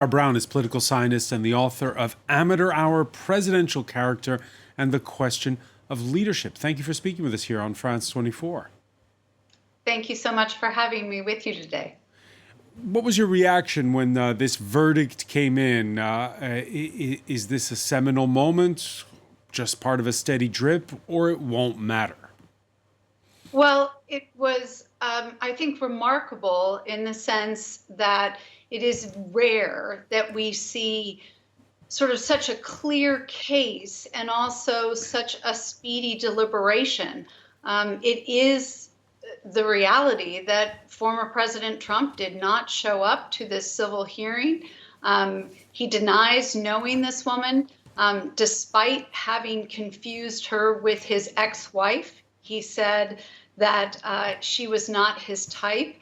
Lara Brown is political scientist and the author of Amateur Hour, Presidential Character, and the Question of Leadership. Thank you for speaking with us here on France 24. Thank you so much for having me with you today. What was your reaction when this verdict came in? Is this a seminal moment, just part of a steady drip, or it won't matter? Well, it was, I think, remarkable in the sense that it is rare that we see sort of such a clear case and also such a speedy deliberation. It is the reality that former President Trump did not show up to this civil hearing. He denies knowing this woman, despite having confused her with his ex-wife. He said that she was not his type.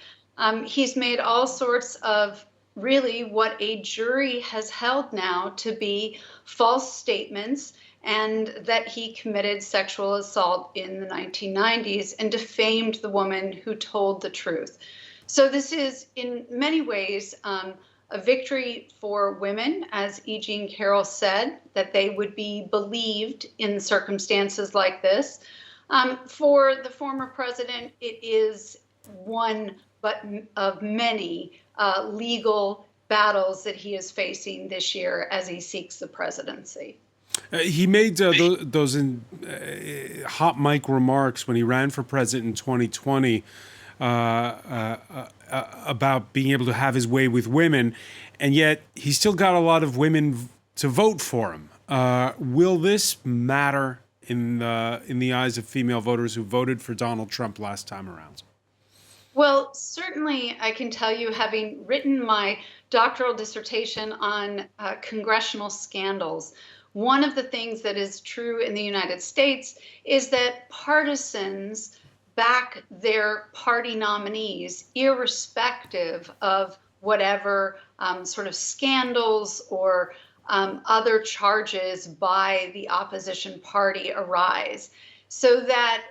He's made all sorts of really what a jury has held now to be false statements, and that he committed sexual assault in the 1990s and defamed the woman who told the truth. So this is in many ways a victory for women, as E. Jean Carroll said, that they would be believed in circumstances like this. For the former president, it is one but of many legal battles that he is facing this year as he seeks the presidency. He made those hot mic remarks when he ran for president in 2020 about being able to have his way with women, and yet he still got a lot of women to vote for him. Will this matter in the eyes of female voters who voted for Donald Trump last time around? Well, certainly I can tell you, having written my doctoral dissertation on congressional scandals, one of the things that is true in the United States is that partisans back their party nominees, irrespective of whatever sort of scandals or other charges by the opposition party arise. So that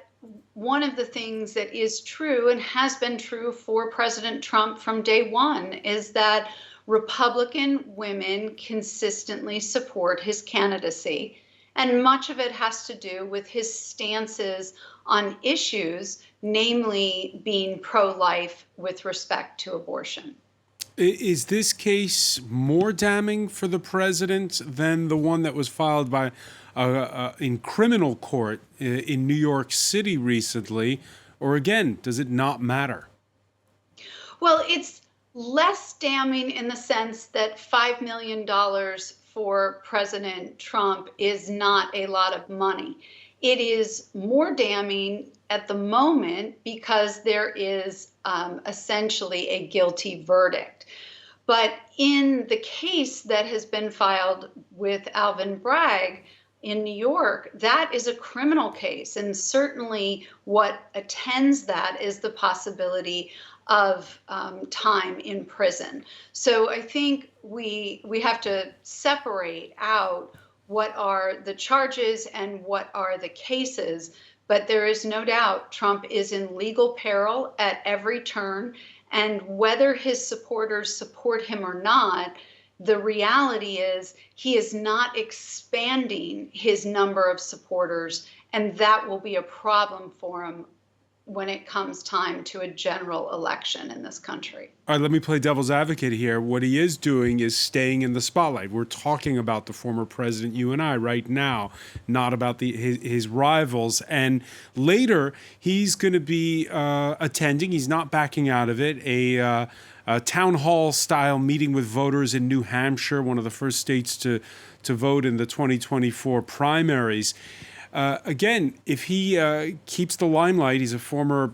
one of the things that is true and has been true for President Trump from day one is that Republican women consistently support his candidacy. And much of it has to do with his stances on issues, namely being pro-life with respect to abortion. Is this case more damning for the president than the one that was filed by in criminal court in New York City recently? Or again, does it not matter? Well, it's less damning in the sense that $5 million for President Trump is not a lot of money. It is more damning at the moment because there is essentially a guilty verdict. But in the case that has been filed with Alvin Bragg in New York, that is a criminal case. And certainly what attends that is the possibility of time in prison. So I think we have to separate out what are the charges and what are the cases. But there is no doubt Trump is in legal peril at every turn. And whether his supporters support him or not, the reality is he is not expanding his number of supporters, and that will be a problem for him when it comes time to a general election in this country. All right, let me play devil's advocate here. What he is doing is staying in the spotlight. We're talking about the former president, you and I, right now, not about his rivals. And later, he's going to be attending, he's not backing out of it, a town hall style meeting with voters in New Hampshire, one of the first states to vote in the 2024 primaries. Again, if he keeps the limelight, he's a former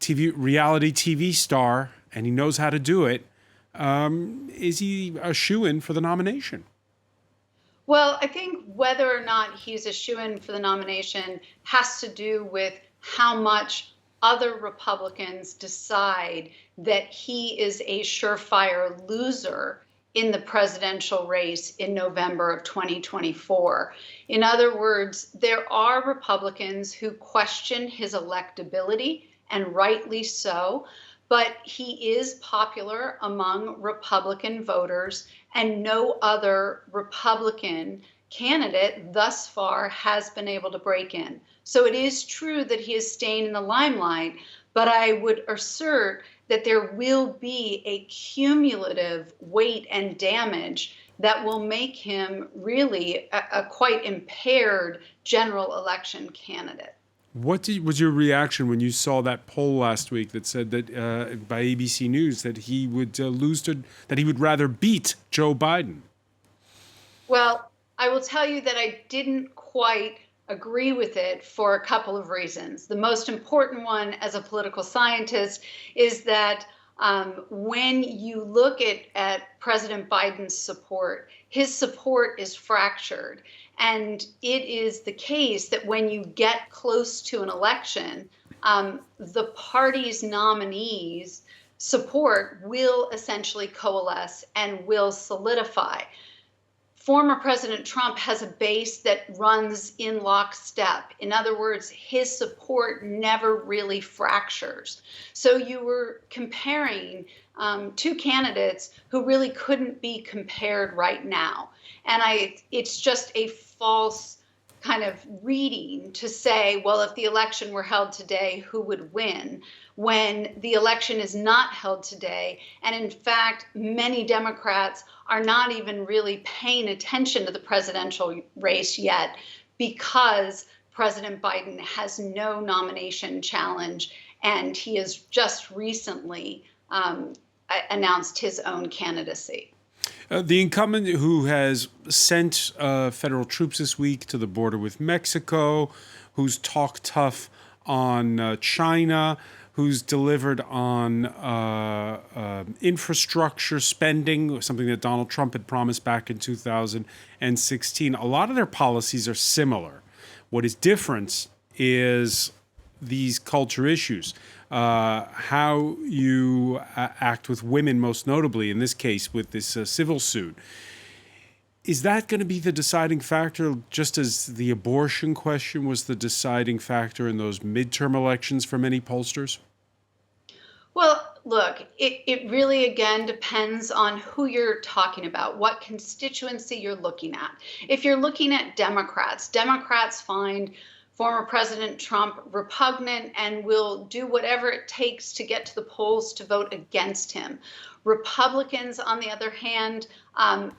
reality TV star, and he knows how to do it. Is he a shoo-in for the nomination? Well, I think whether or not he's a shoo-in for the nomination has to do with how much other Republicans decide that he is a surefire loser in the presidential race in November of 2024. In other words, there are Republicans who question his electability, and rightly so. but he is popular among Republican voters, and no other Republican candidate thus far has been able to break in. So it is true that he is staying in the limelight, but I would assert that there will be a cumulative weight and damage that will make him really a quite impaired general election candidate. What was your reaction when you saw that poll last week that said that by ABC News that he would that he would rather beat Joe Biden? Well, I will tell you that I didn't quite agree with it for a couple of reasons. The most important one as a political scientist is that when you look at President Biden's support, his support is fractured. And it is the case that when you get close to an election, the party's nominees' support will essentially coalesce and will solidify. Former President Trump has a base that runs in lockstep. In other words, his support never really fractures. So you were comparing two candidates who really couldn't be compared right now. And it's just a false kind of reading to say, well, if the election were held today, who would win? When the election is not held today. And in fact, many Democrats are not even really paying attention to the presidential race yet because President Biden has no nomination challenge, and he has just recently announced his own candidacy. The incumbent who has sent federal troops this week to the border with Mexico, who's talked tough on China, who's delivered on infrastructure spending, something that Donald Trump had promised back in 2016. A lot of their policies are similar. What is different is these culture issues, how you act with women, most notably in this case with this civil suit. Is that going to be the deciding factor, just as the abortion question was the deciding factor in those midterm elections for many pollsters? Well, look, it really, again, depends on who you're talking about, what constituency you're looking at. If you're looking at Democrats find former President Trump repugnant and will do whatever it takes to get to the polls to vote against him. Republicans, on the other hand,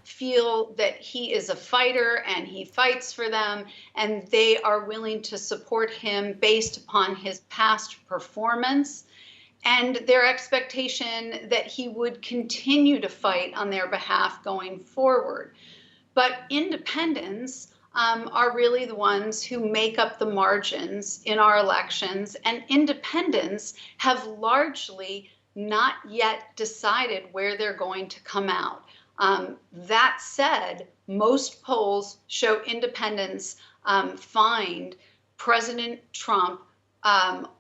feel that he is a fighter and he fights for them, and they are willing to support him based upon his past performance and their expectation that he would continue to fight on their behalf going forward. But independents are really the ones who make up the margins in our elections, and independents have largely not yet decided where they're going to come out. That said, most polls show independents find President Trump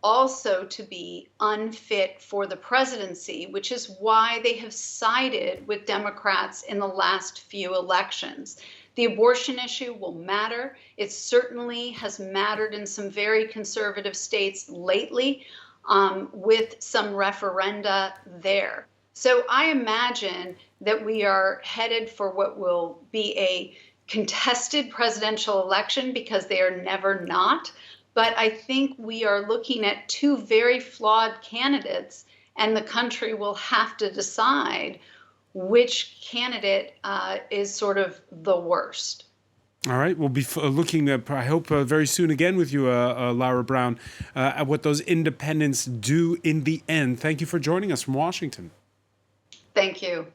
also to be unfit for the presidency, which is why they have sided with Democrats in the last few elections. The abortion issue will matter. It certainly has mattered in some very conservative states lately, with some referenda there. So I imagine that we are headed for what will be a contested presidential election, because they are never not. But I think we are looking at two very flawed candidates, and the country will have to decide which candidate is sort of the worst. All right. We'll be looking, I hope, very soon again with you, Lara Brown, at what those independents do in the end. Thank you for joining us from Washington. Thank you.